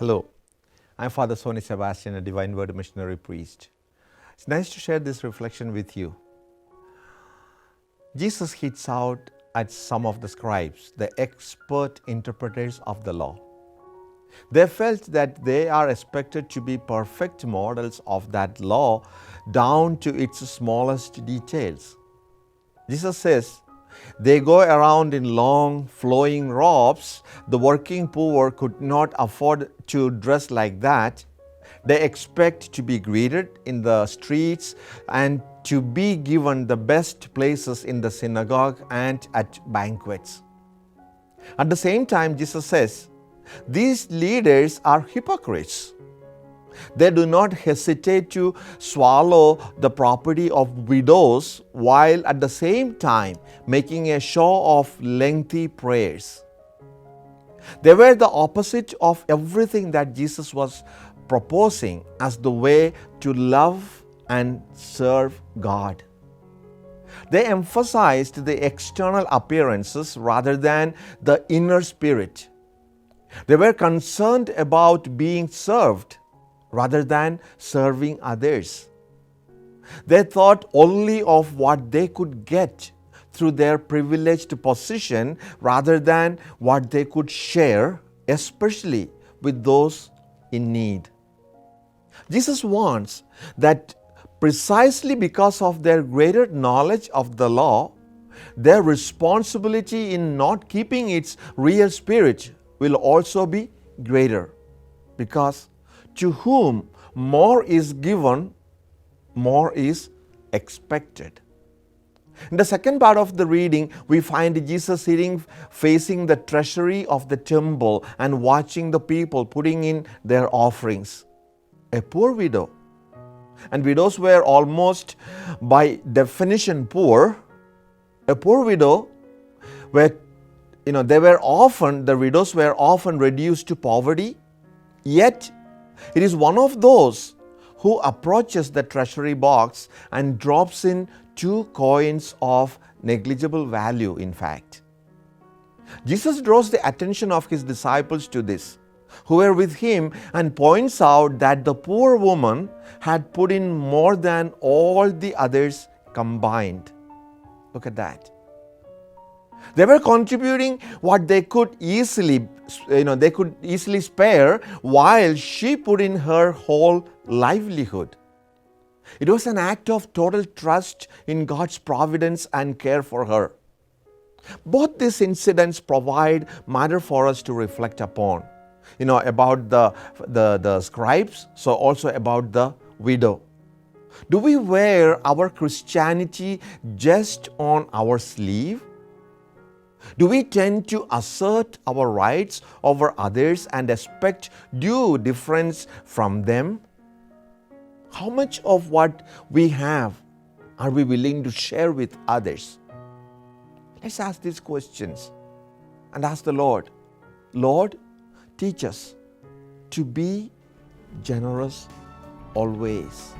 Hello, I'm Father Soney Sebastian, a Divine Word missionary priest. It's nice to share this reflection with you. Jesus hits out at some of the scribes, the expert interpreters of the law. They felt that they are expected to be perfect models of that law down to its smallest details. Jesus says, they go around in long flowing robes. The working poor could not afford to dress like that. They expect to be greeted in the streets and to be given the best places in the synagogue and at banquets. At the same time, Jesus says, these leaders are hypocrites. They do not hesitate to swallow the property of widows while at the same time making a show of lengthy prayers. They were the opposite of everything that Jesus was proposing as the way to love and serve God. They emphasized the external appearances rather than the inner spirit. They were concerned about being served rather than serving others. They thought only of what they could get through their privileged position rather than what they could share, especially with those in need. Jesus warns that precisely because of their greater knowledge of the law, their responsibility in not keeping its real spirit will also be greater, because to whom more is given, more is expected. In the second part of the reading, we find Jesus sitting facing the treasury of the temple and watching the people putting in their offerings. A poor widow, and widows were almost by definition poor. A poor widow were, the widows were often reduced to poverty, yet it is one of those who approaches the treasury box and drops in 2 coins of negligible value, in fact. Jesus draws the attention of his disciples to this, who were with him, and points out that the poor woman had put in more than all the others combined. Look at that. They were contributing what they could easily spare, while she put in her whole livelihood. It was an act of total trust in God's providence and care for her. Both these incidents provide matter for us to reflect upon, about the scribes, so also about the widow. Do we wear our Christianity just on our sleeve? Do we tend to assert our rights over others and expect due deference from them? How much of what we have are we willing to share with others? Let's ask these questions and ask the Lord, Lord, teach us to be generous always.